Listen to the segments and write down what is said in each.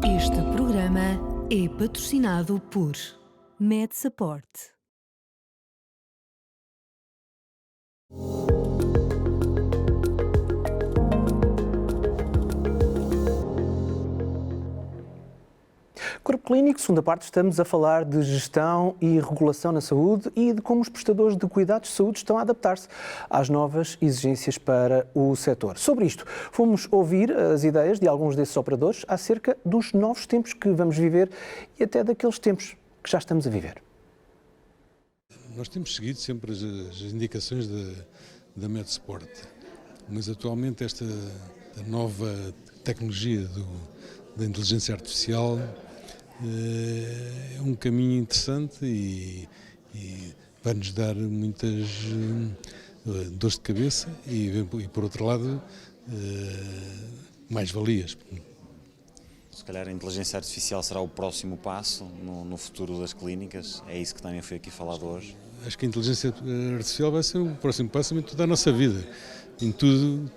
Este programa é patrocinado por MedSupport. Corpo Clínico, segunda parte, estamos a falar de gestão e regulação na saúde e de como os prestadores de cuidados de saúde estão a adaptar-se às novas exigências para o setor. Sobre isto, fomos ouvir as ideias de alguns desses operadores acerca dos novos tempos que vamos viver e até daqueles tempos que já estamos a viver. Nós temos seguido sempre as indicações da MedSupport, mas atualmente esta nova tecnologia da inteligência artificial é um caminho interessante e vai-nos dar muitas dores de cabeça e por outro lado, mais-valias. Se calhar a inteligência artificial será o próximo passo no futuro das clínicas, é isso que também foi aqui falado hoje. Acho que a inteligência artificial vai ser o próximo passo em toda a nossa vida, em tudo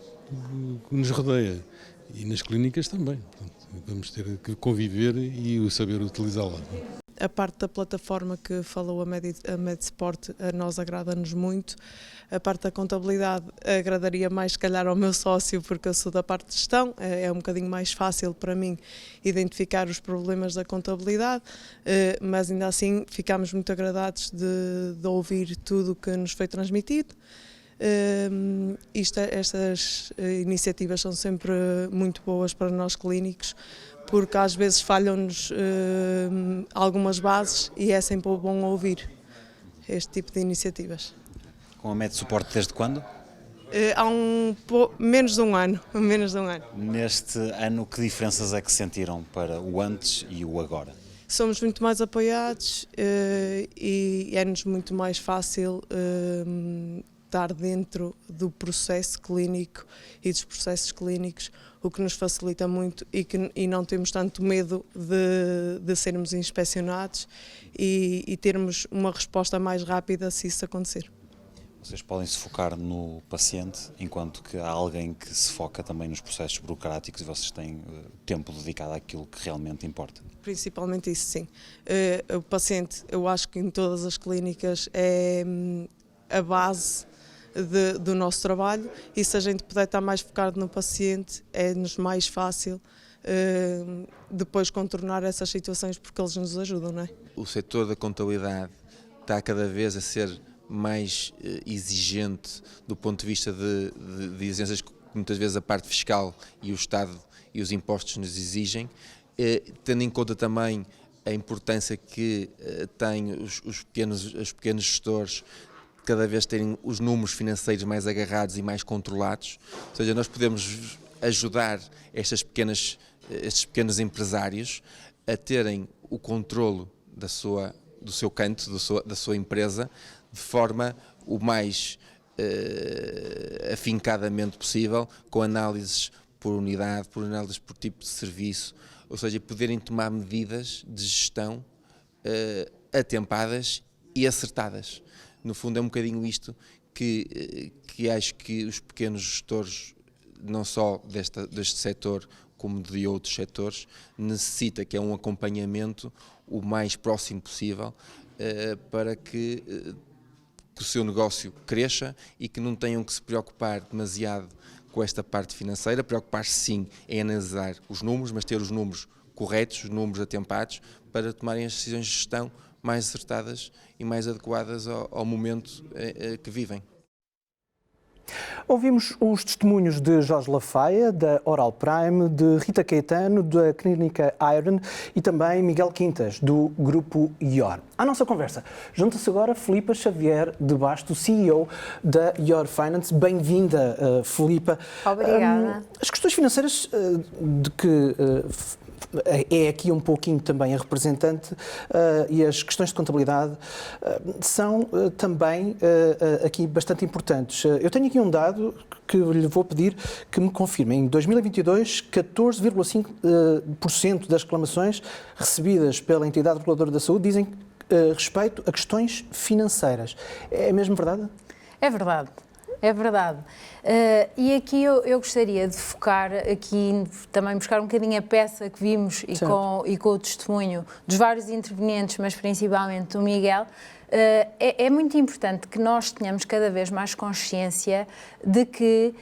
que nos rodeia e nas clínicas também. Portanto, vamos ter que conviver e saber utilizá-la. A parte da plataforma que falou a MedSupport a nós agrada-nos muito. A parte da contabilidade agradaria mais, se calhar, ao meu sócio, porque eu sou da parte de gestão. É um bocadinho mais fácil para mim identificar os problemas da contabilidade, mas ainda assim ficámos muito agradados de ouvir tudo o que nos foi transmitido. Estas iniciativas são sempre muito boas para nós clínicos, porque às vezes falham-nos algumas bases e é sempre bom ouvir este tipo de iniciativas. Com a MedSupport desde quando? Há menos de um ano. Neste ano, que diferenças é que sentiram para o antes e o agora? Somos muito mais apoiados e é-nos muito mais fácil estar dentro do processo clínico e dos processos clínicos, o que nos facilita muito e não temos tanto medo de sermos inspecionados e termos uma resposta mais rápida se isso acontecer. Vocês podem se focar no paciente, enquanto que há alguém que se foca também nos processos burocráticos e vocês têm tempo dedicado àquilo que realmente importa. Principalmente isso, sim. O paciente, eu acho que em todas as clínicas é a base do nosso trabalho e se a gente puder estar mais focado no paciente, é-nos mais fácil depois contornar essas situações porque eles nos ajudam, não é? O setor da contabilidade está cada vez a ser mais exigente do ponto de vista de exigências que muitas vezes a parte fiscal e o Estado e os impostos nos exigem, tendo em conta também a importância que têm os pequenos gestores cada vez terem os números financeiros mais agarrados e mais controlados, ou seja, nós podemos ajudar estes pequenos empresários a terem o controlo do seu canto, da sua empresa, de forma o mais afincadamente possível, com análises por unidade, por análises por tipo de serviço, ou seja, poderem tomar medidas de gestão atempadas e acertadas. No fundo é um bocadinho isto que acho que os pequenos gestores, não só deste setor como de outros setores, necessita, que é um acompanhamento o mais próximo possível para que o seu negócio cresça e que não tenham que se preocupar demasiado com esta parte financeira, preocupar-se sim em analisar os números, mas ter os números corretos, os números atempados, para tomarem as decisões de gestão mais acertadas e mais adequadas ao momento que vivem. Ouvimos os testemunhos de Jorge Lafaia, da Oral Prime, de Rita Caetano, da Clínica Iron e também Miguel Quintas, do Grupo IOR. À nossa conversa junta-se agora Filipa Xavier de Basto, CEO da IOR Finance. Bem-vinda, Filipa. Obrigada. As questões financeiras de que é aqui um pouquinho também a representante e as questões de contabilidade são também aqui bastante importantes. Eu tenho aqui um dado que lhe vou pedir que me confirme. Em 2022, 14,5% das reclamações recebidas pela entidade reguladora da saúde dizem respeito a questões financeiras. É mesmo verdade? É verdade. É verdade. E aqui eu gostaria de focar aqui, também buscar um bocadinho a peça que vimos e com o testemunho dos vários intervenientes, mas principalmente do Miguel. É muito importante que nós tenhamos cada vez mais consciência de que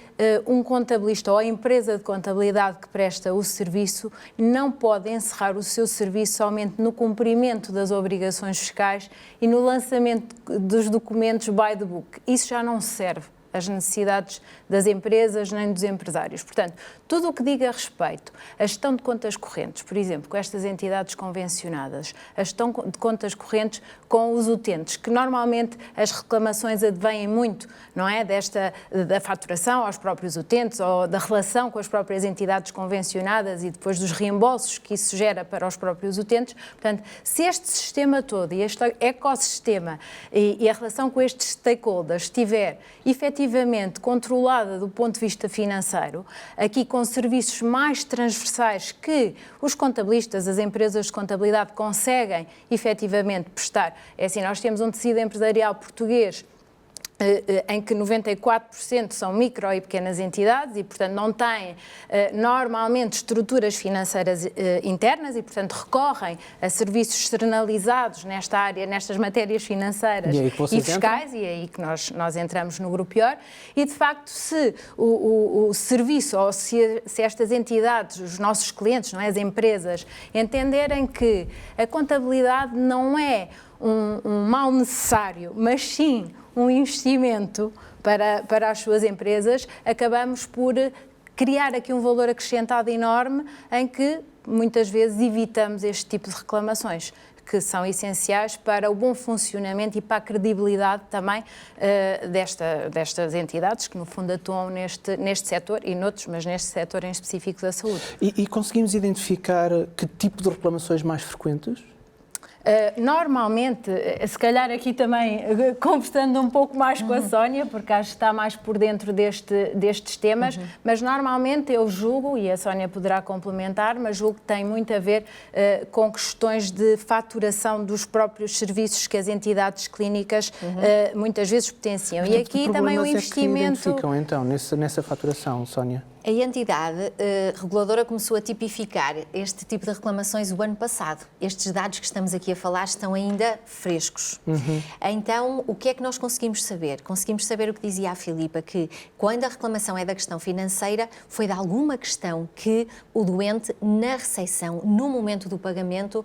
um contabilista ou a empresa de contabilidade que presta o serviço não pode encerrar o seu serviço somente no cumprimento das obrigações fiscais e no lançamento dos documentos by the book. Isso já não serve às necessidades das empresas nem dos empresários. Portanto, tudo o que diga respeito à gestão de contas correntes, por exemplo, com estas entidades convencionadas, a gestão de contas correntes com os utentes, que normalmente as reclamações advêm muito, não é, da faturação aos próprios utentes ou da relação com as próprias entidades convencionadas e depois dos reembolsos que isso gera para os próprios utentes. Portanto, se este sistema todo e este ecossistema e a relação com estes stakeholders estiver efetivamente controlada do ponto de vista financeiro, aqui com serviços mais transversais que os contabilistas, as empresas de contabilidade conseguem efetivamente prestar. É assim, nós temos um tecido empresarial português em que 94% são micro e pequenas entidades e, portanto, não têm normalmente estruturas financeiras internas e, portanto, recorrem a serviços externalizados nesta área, nestas matérias financeiras e fiscais, e é aí que nós entramos no Grupo IOR. E, de facto, se o serviço ou se estas entidades, os nossos clientes, não é, as empresas, entenderem que a contabilidade não é um mal necessário, mas sim um investimento para as suas empresas, acabamos por criar aqui um valor acrescentado enorme em que muitas vezes evitamos este tipo de reclamações, que são essenciais para o bom funcionamento e para a credibilidade também destas entidades que no fundo atuam neste setor e noutros, mas neste setor em específico da saúde. E conseguimos identificar que tipo de reclamações mais frequentes? Normalmente, se calhar aqui também conversando um pouco mais com a Sónia, porque acho que está mais por dentro destes temas, mas normalmente eu julgo, e a Sónia poderá complementar, mas julgo que tem muito a ver com questões de faturação dos próprios serviços que as entidades clínicas muitas vezes potenciam. Portanto, e aqui também o investimento... Que identificam então nessa faturação, Sónia? A entidade reguladora começou a tipificar este tipo de reclamações o ano passado. Estes dados que estamos aqui a falar estão ainda frescos. Então, o que é que nós conseguimos saber? Conseguimos saber o que dizia a Filipa, que quando a reclamação é da questão financeira, foi de alguma questão que o doente, na recepção, no momento do pagamento,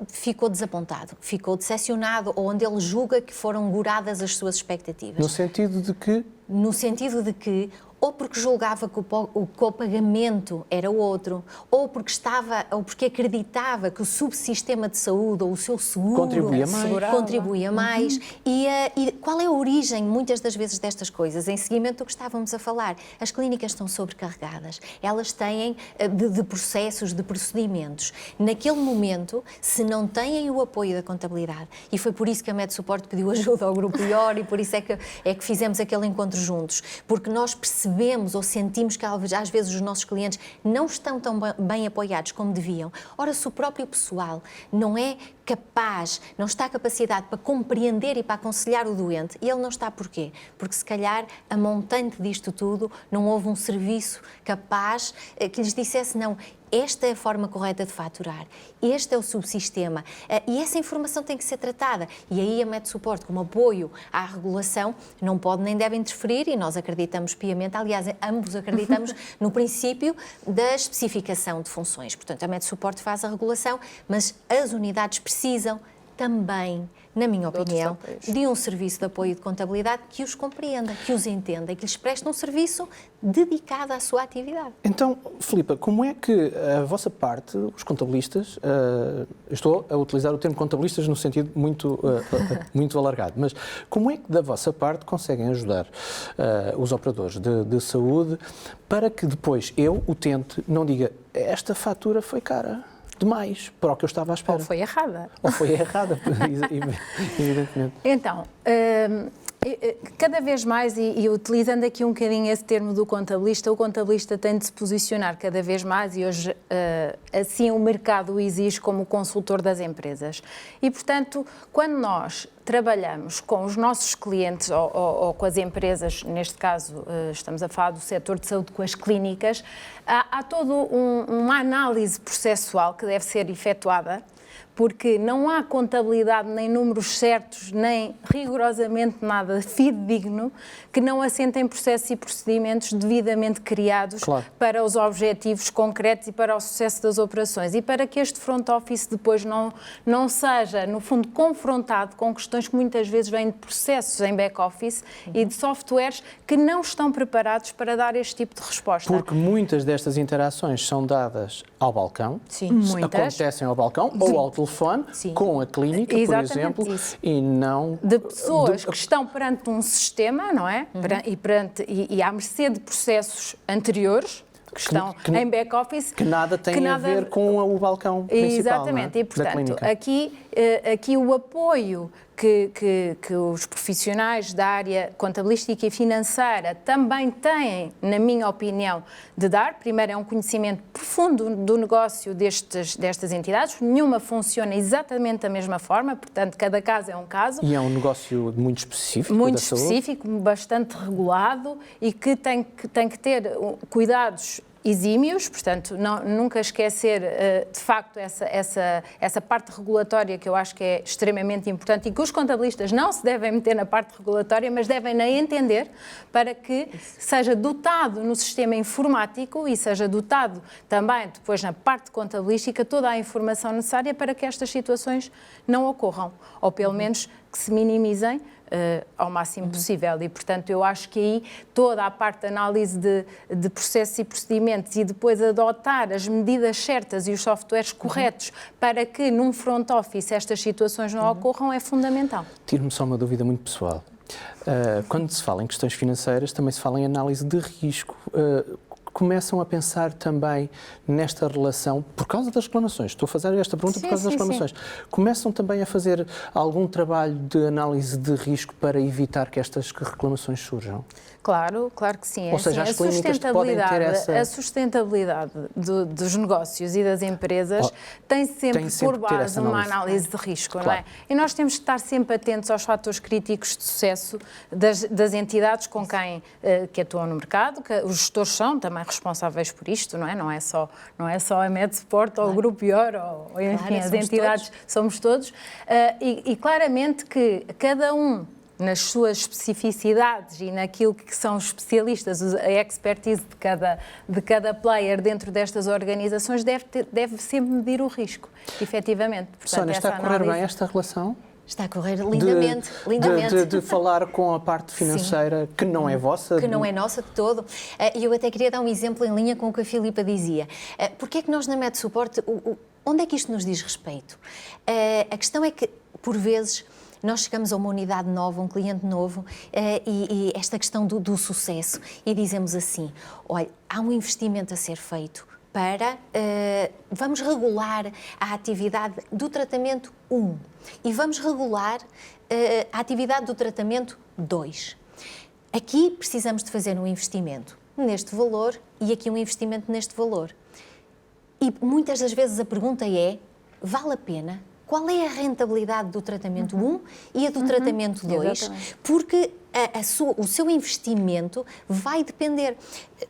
ficou desapontado, ficou decepcionado, ou onde ele julga que foram goradas as suas expectativas. No sentido de que? No sentido de que ou porque julgava que o pagamento era outro, ou porque acreditava que o subsistema de saúde ou o seu seguro contribuía mais. E qual é a origem, muitas das vezes, destas coisas? Em seguimento do que estávamos a falar, as clínicas estão sobrecarregadas, elas têm de processos, de procedimentos. Naquele momento, se não têm o apoio da contabilidade, e foi por isso que a MedSupport pediu ajuda ao Grupo IOR e por isso é que fizemos aquele encontro juntos, porque nós percebemos ou sentimos que às vezes os nossos clientes não estão tão bem apoiados como deviam. Ora, se o próprio pessoal não é capaz, não está capacidade para compreender e para aconselhar o doente, e ele não está porquê? Porque se calhar a montante disto tudo não houve um serviço capaz que lhes dissesse não, esta é a forma correta de faturar, este é o subsistema, e essa informação tem que ser tratada. E aí a MedSupport, como apoio à regulação, não pode nem deve interferir, e nós acreditamos piamente, aliás, ambos acreditamos no princípio da especificação de funções. Portanto, a MedSupport faz a regulação, mas as unidades precisam também, na minha opinião, de um serviço de apoio de contabilidade que os compreenda, que os entenda e que lhes preste um serviço dedicado à sua atividade. Então, Filipa, como é que a vossa parte, os contabilistas, estou a utilizar o termo contabilistas no sentido muito alargado, mas como é que da vossa parte conseguem ajudar os operadores de saúde para que depois eu, utente, não diga esta fatura foi cara demais para o que eu estava à espera? Ou foi errada. Ou foi errada, evidentemente. Então, Cada vez mais, e utilizando aqui um bocadinho esse termo do contabilista, o contabilista tem de se posicionar cada vez mais e hoje assim o mercado o exige como consultor das empresas. E, portanto, quando nós trabalhamos com os nossos clientes ou com as empresas, neste caso estamos a falar do setor de saúde com as clínicas, há toda uma análise processual que deve ser efetuada, porque não há contabilidade nem números certos, nem rigorosamente nada fidedigno que não assentem processos e procedimentos devidamente criados para os objetivos concretos e para o sucesso das operações. E para que este front office depois não seja, no fundo, confrontado com questões que muitas vezes vêm de processos em back office e de softwares que não estão preparados para dar este tipo de resposta. Porque muitas destas interações são dadas ao balcão, acontecem ao balcão ou ao telefone, com a clínica, por exemplo, e não... De pessoas que estão perante um sistema, não é? E à mercê de processos anteriores, que estão em back-office... Que nada tem a ver com o balcão principal, exatamente, não é? E portanto, aqui o apoio que os profissionais da área contabilística e financeira também têm, na minha opinião, de dar. Primeiro, é um conhecimento profundo do negócio destas entidades. Nenhuma funciona exatamente da mesma forma, portanto, cada caso é um caso. E é um negócio muito específico muito específico, bastante regulado e que tem que ter cuidados exímios, portanto, nunca esquecer de facto essa parte regulatória que eu acho que é extremamente importante e que os contabilistas não se devem meter na parte regulatória, mas devem-na entender para que seja dotado no sistema informático e seja dotado também depois na parte contabilística toda a informação necessária para que estas situações não ocorram, ou pelo menos que se minimizem ao máximo possível e, portanto, eu acho que aí toda a parte de análise de processos e procedimentos e depois adotar as medidas certas e os softwares corretos para que num front office estas situações não ocorram é fundamental. Tiro-me só uma dúvida muito pessoal. Quando se fala em questões financeiras, também se fala em análise de risco. Começam a pensar também nesta relação, por causa das reclamações, estou a fazer esta pergunta por causa das reclamações, começam também a fazer algum trabalho de análise de risco para evitar que estas reclamações surjam? Claro que sim. Ou seja, as clínicas podem ter essa... A sustentabilidade dos negócios e das empresas tem sempre por base uma análise de risco, não é? E nós temos que estar sempre atentos aos fatores críticos de sucesso das entidades com quem que atuam no mercado, que os gestores são também responsáveis por isto, não é? Não é só a MedSport ou o Grupo IOR ou enfim, as entidades, somos todos. E claramente que cada um nas suas especificidades e naquilo que são os especialistas, a expertise de cada player dentro destas organizações deve sempre medir o risco, efetivamente. Portanto, Sónia, está a correr bem esta relação? Está a correr lindamente. De falar com a parte financeira, sim, que não é vossa? Que não é nossa de todo. E eu até queria dar um exemplo em linha com o que a Filipa dizia. Porque é que nós na MedSupport, onde é que isto nos diz respeito? A questão é que, por vezes, nós chegamos a uma unidade nova, um cliente novo, e esta questão do sucesso, e dizemos assim, olha, há um investimento a ser feito para, vamos regular a atividade do tratamento 1 e vamos regular a atividade do tratamento 2. Aqui precisamos de fazer um investimento neste valor e aqui um investimento neste valor. E muitas das vezes a pergunta é, vale a pena? Qual é a rentabilidade do tratamento 1 e a do tratamento 2? Exatamente. Porque o seu investimento vai depender.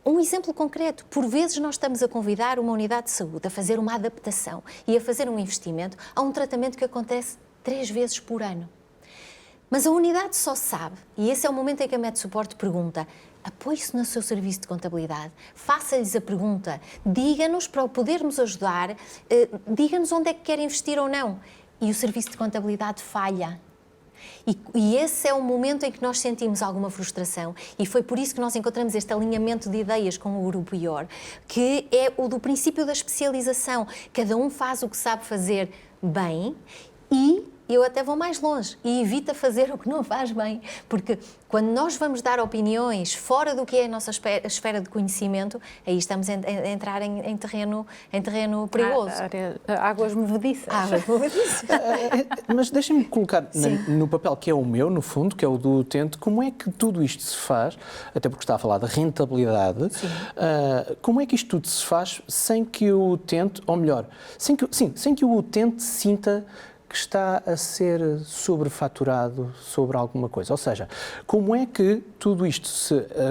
Um exemplo concreto, por vezes nós estamos a convidar uma unidade de saúde a fazer uma adaptação e a fazer um investimento a um tratamento que acontece 3 vezes por ano. Mas a unidade só sabe, e esse é o momento em que a MedSupport pergunta, apoie-se no seu serviço de contabilidade, faça-lhes a pergunta, diga-nos para o podermos ajudar, diga-nos onde é que quer investir ou não. E o serviço de contabilidade falha. E esse é o momento em que nós sentimos alguma frustração e foi por isso que nós encontramos este alinhamento de ideias com o Grupo IOR, que é o do princípio da especialização. Cada um faz o que sabe fazer bem e eu até vou mais longe e evita fazer o que não faz bem, porque quando nós vamos dar opiniões fora do que é a nossa esfera de conhecimento, aí estamos a entrar em terreno perigoso. Águas movediças. Mas deixem-me colocar no papel que é o meu, no fundo, que é o do utente, como é que tudo isto se faz, até porque está a falar da rentabilidade, como é que isto tudo se faz sem que o utente, ou melhor, sem que o utente sinta que está a ser sobrefaturado sobre alguma coisa. Ou seja, como é que tudo isto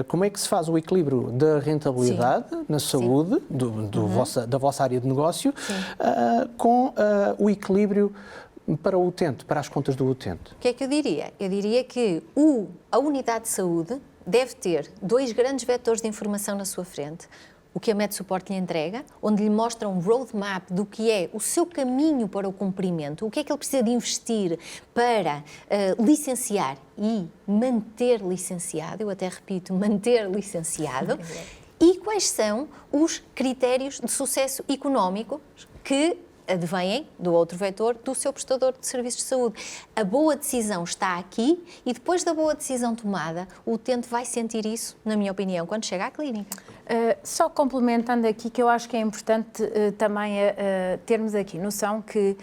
como é que se faz o equilíbrio da rentabilidade na saúde da vossa área de negócio com o equilíbrio para o utente, para as contas do utente? O que é que eu diria? Eu diria que a unidade de saúde deve ter 2 grandes vetores de informação na sua frente. O que a MedSupport lhe entrega, onde lhe mostra um roadmap do que é o seu caminho para o cumprimento, o que é que ele precisa de investir para licenciar e manter licenciado, eu até repito, manter licenciado, e quais são os critérios de sucesso económico que advêm do outro vetor do seu prestador de serviços de saúde. A boa decisão está aqui e depois da boa decisão tomada, o utente vai sentir isso, na minha opinião, quando chega à clínica. Só complementando aqui, que eu acho que é importante também termos aqui noção que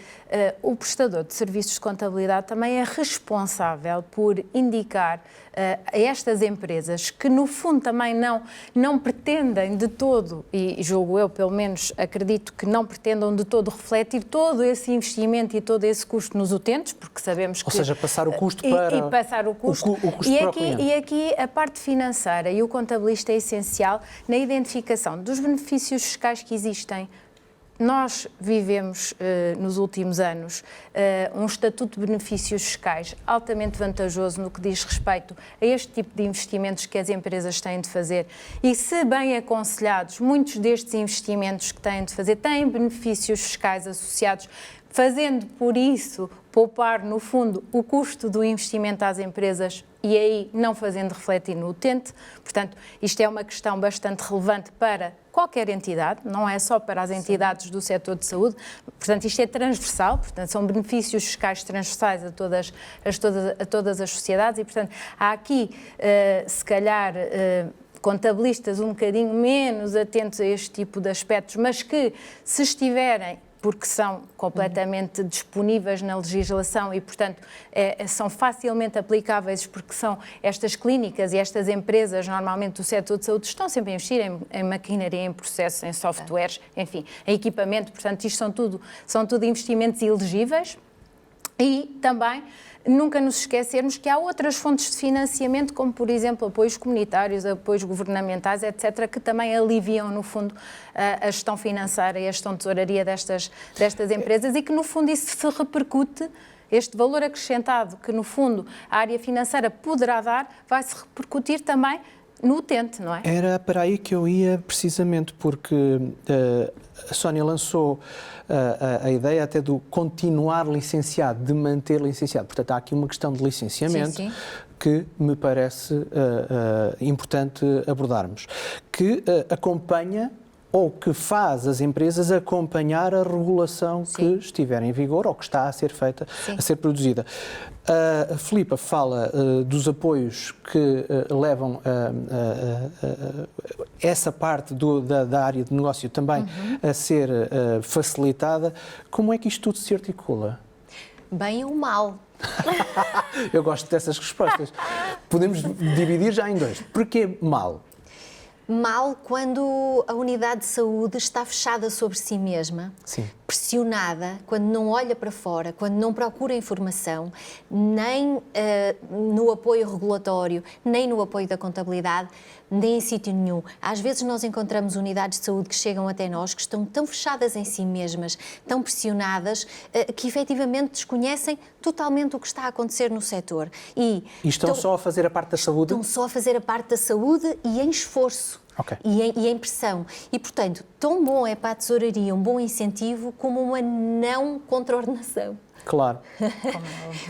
o prestador de serviços de contabilidade também é responsável por indicar a estas empresas que, no fundo, também não pretendem de todo, e julgo eu, pelo menos, acredito que não pretendam de todo refletir todo esse investimento e todo esse custo nos utentes, porque sabemos que... Ou seja, passar o custo para... E passar o custo. O custo para o cliente. E aqui a parte financeira e o contabilista é essencial na identificação dos benefícios fiscais que existem. Nós vivemos, nos últimos anos, um estatuto de benefícios fiscais altamente vantajoso no que diz respeito a este tipo de investimentos que as empresas têm de fazer e, se bem aconselhados, muitos destes investimentos que têm de fazer têm benefícios fiscais associados, fazendo, por isso, poupar, no fundo, o custo do investimento às empresas e aí não fazendo refletir no utente. Portanto, isto é uma questão bastante relevante para qualquer entidade, não é só para as entidades do setor de saúde. Portanto, isto é transversal, portanto, são benefícios fiscais transversais a todas as sociedades e, portanto, há aqui, se calhar, contabilistas um bocadinho menos atentos a este tipo de aspectos, mas que, se estiverem, porque são completamente disponíveis na legislação e, portanto, são facilmente aplicáveis, porque são estas clínicas e estas empresas, normalmente do setor de saúde, estão sempre a investir em maquinaria, em processos, em softwares, enfim, em equipamento. Portanto, isto são tudo investimentos elegíveis e também nunca nos esquecermos que há outras fontes de financiamento, como, por exemplo, apoios comunitários, apoios governamentais, etc., que também aliviam, no fundo, a gestão financeira e a gestão de tesouraria destas empresas e que, no fundo, isso se repercute. Este valor acrescentado que, no fundo, a área financeira poderá dar, vai-se repercutir também no utente, não é? Era para aí que eu ia, precisamente, porque a Sónia lançou a ideia até do continuar licenciado, de manter licenciado. Portanto, há aqui uma questão de licenciamento que me parece importante abordarmos, que acompanha ou que faz as empresas acompanhar a regulação que estiver em vigor ou que está a ser feita, a ser produzida. A Filipa fala dos apoios que levam essa parte da área de negócio também a ser facilitada. Como é que isto tudo se articula? Bem ou mal? Eu gosto dessas respostas. Podemos dividir já em 2. Porquê mal? Mal quando a unidade de saúde está fechada sobre si mesma, pressionada, quando não olha para fora, quando não procura informação, nem no apoio regulatório, nem no apoio da contabilidade, nem em sítio nenhum. Às vezes nós encontramos unidades de saúde que chegam até nós, que estão tão fechadas em si mesmas, tão pressionadas, que efetivamente desconhecem totalmente o que está a acontecer no setor. E estão só a fazer a parte da saúde? Estão só a fazer a parte da saúde e em esforço. E em pressão. E, portanto, tão bom é para a tesouraria um bom incentivo como uma não contraordenação. Claro.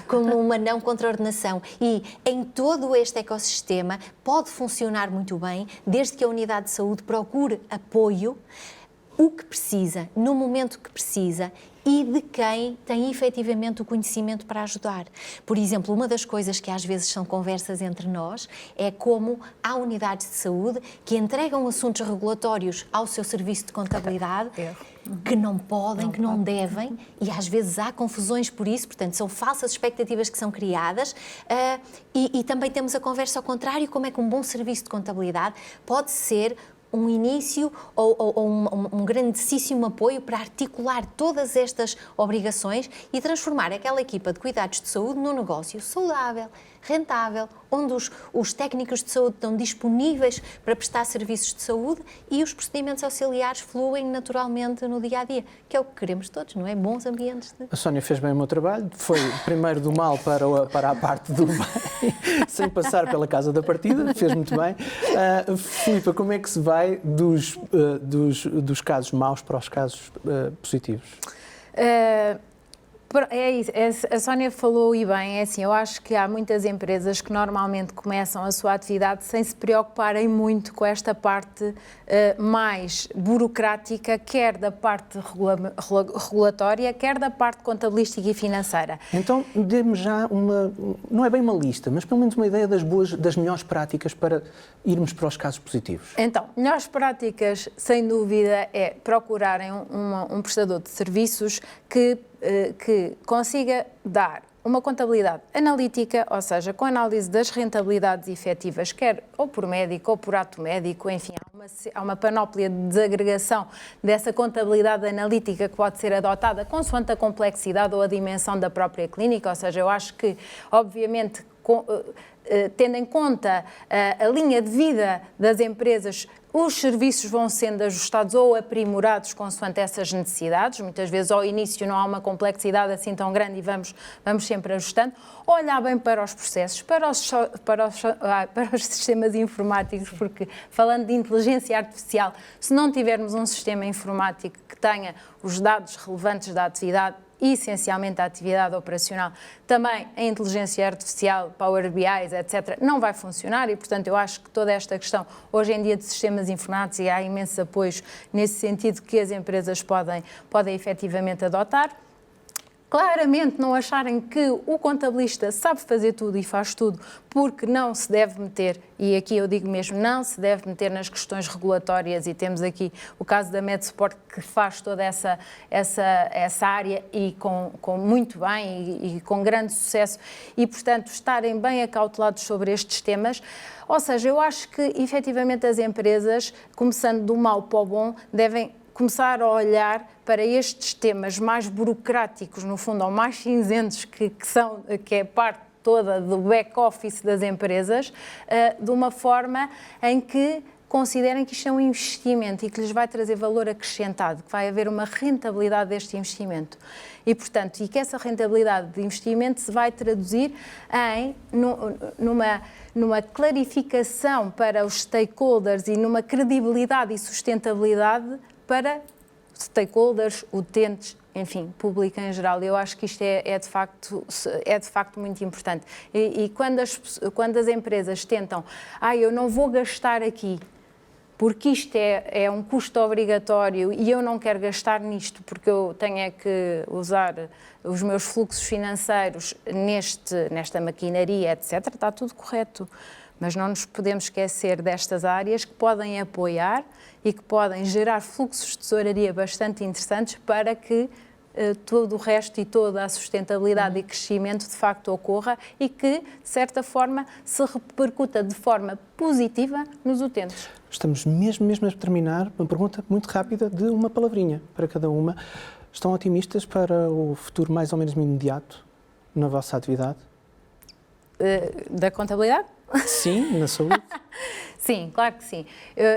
Como uma não contraordenação. E em todo este ecossistema pode funcionar muito bem, desde que a unidade de saúde procure apoio o que precisa, no momento que precisa e de quem tem efetivamente o conhecimento para ajudar. Por exemplo, uma das coisas que às vezes são conversas entre nós é como há unidades de saúde que entregam assuntos regulatórios ao seu serviço de contabilidade que não podem, que não devem, e às vezes há confusões por isso, portanto são falsas expectativas que são criadas, e também temos a conversa ao contrário, como é que um bom serviço de contabilidade pode ser um início ou um grandíssimo apoio para articular todas estas obrigações e transformar aquela equipa de cuidados de saúde num negócio saudável, rentável, onde os técnicos de saúde estão disponíveis para prestar serviços de saúde e os procedimentos auxiliares fluem naturalmente no dia-a-dia, que é o que queremos todos, não é? Bons ambientes. A Sónia fez bem o meu trabalho, foi primeiro do mal para a parte do bem, sem passar pela casa da partida, fez muito bem. Filipa, como é que se vai dos casos maus para os casos positivos? É isso, a Sónia falou e bem, é assim, eu acho que há muitas empresas que normalmente começam a sua atividade sem se preocuparem muito com esta parte mais burocrática, quer da parte regulatória, quer da parte contabilística e financeira. Então, dê-me já não é bem uma lista, mas pelo menos uma ideia das melhores práticas para irmos para os casos positivos. Então, melhores práticas, sem dúvida, é procurarem um prestador de serviços que consiga dar uma contabilidade analítica, ou seja, com análise das rentabilidades efetivas, quer ou por médico ou por ato médico, enfim, há uma panóplia de desagregação dessa contabilidade analítica que pode ser adotada consoante a complexidade ou a dimensão da própria clínica, ou seja, eu acho que, obviamente, tendo em conta a linha de vida das empresas, os serviços vão sendo ajustados ou aprimorados consoante essas necessidades. Muitas vezes ao início não há uma complexidade assim tão grande e vamos sempre ajustando. Olhar bem para os processos, para os sistemas informáticos, porque falando de inteligência artificial, se não tivermos um sistema informático que tenha os dados relevantes da atividade, essencialmente a atividade operacional, também a inteligência artificial, Power BIs, etc., não vai funcionar e, portanto, eu acho que toda esta questão, hoje em dia, de sistemas informáticos, e há imensos apoios nesse sentido que as empresas podem efetivamente adotar. Claramente não acharem que o contabilista sabe fazer tudo e faz tudo, porque não se deve meter, e aqui eu digo mesmo, não se deve meter nas questões regulatórias, e temos aqui o caso da MedSupport que faz toda essa área e com muito bem e com grande sucesso, e portanto estarem bem acautelados sobre estes temas. Ou seja, eu acho que efetivamente as empresas, começando do mal para o bom, devem começar a olhar para estes temas mais burocráticos, no fundo, ou mais cinzentos, que é parte toda do back-office das empresas, de uma forma em que considerem que isto é um investimento e que lhes vai trazer valor acrescentado, que vai haver uma rentabilidade deste investimento. E, portanto, e que essa rentabilidade de investimento se vai traduzir numa clarificação para os stakeholders e numa credibilidade e sustentabilidade para stakeholders, utentes, enfim, público em geral. Eu acho que isto é de facto muito importante. E quando as empresas tentam, eu não vou gastar aqui, porque isto é um custo obrigatório e eu não quero gastar nisto porque eu tenho que usar os meus fluxos financeiros nesta maquinaria, etc., está tudo correto. Mas não nos podemos esquecer destas áreas que podem apoiar e que podem gerar fluxos de tesouraria bastante interessantes para que todo o resto e toda a sustentabilidade e crescimento de facto ocorra e que, de certa forma, se repercuta de forma positiva nos utentes. Estamos mesmo a terminar. Uma pergunta muito rápida de uma palavrinha para cada uma. Estão otimistas para o futuro mais ou menos imediato na vossa atividade? Da contabilidade? Sim, na saúde. Sim, claro que sim.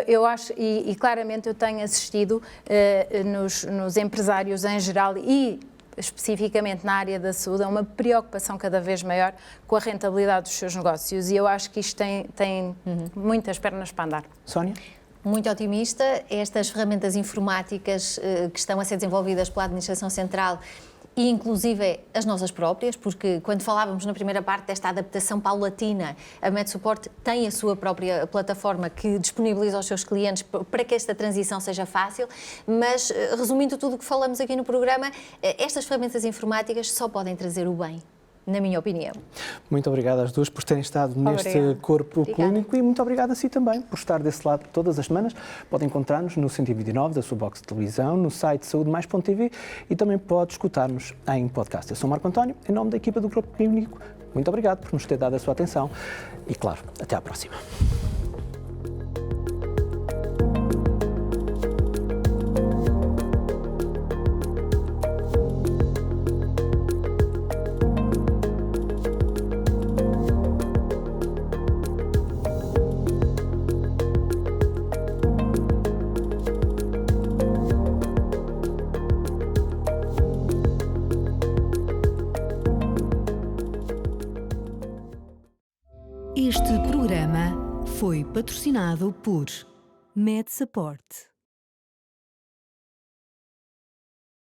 Eu acho, e claramente eu tenho assistido nos empresários em geral e especificamente na área da saúde, a uma preocupação cada vez maior com a rentabilidade dos seus negócios e eu acho que isto tem muitas pernas para andar. Sónia? Muito otimista. Estas ferramentas informáticas que estão a ser desenvolvidas pela Administração Central e inclusive as nossas próprias, porque quando falávamos na primeira parte desta adaptação paulatina, a MedSupport tem a sua própria plataforma que disponibiliza aos seus clientes para que esta transição seja fácil, mas resumindo tudo o que falamos aqui no programa, estas ferramentas informáticas só podem trazer o bem, na minha opinião. Muito obrigado às duas por terem estado neste Corpo Clínico e muito obrigado a si também por estar desse lado todas as semanas. Podem encontrar-nos no 129 da sua box de televisão, no site saudemais.tv e também pode escutar-nos em podcast. Eu sou Marco António, em nome da equipa do Corpo Clínico. Muito obrigado por nos ter dado a sua atenção e, claro, até à próxima. Este programa foi patrocinado por MedSupport.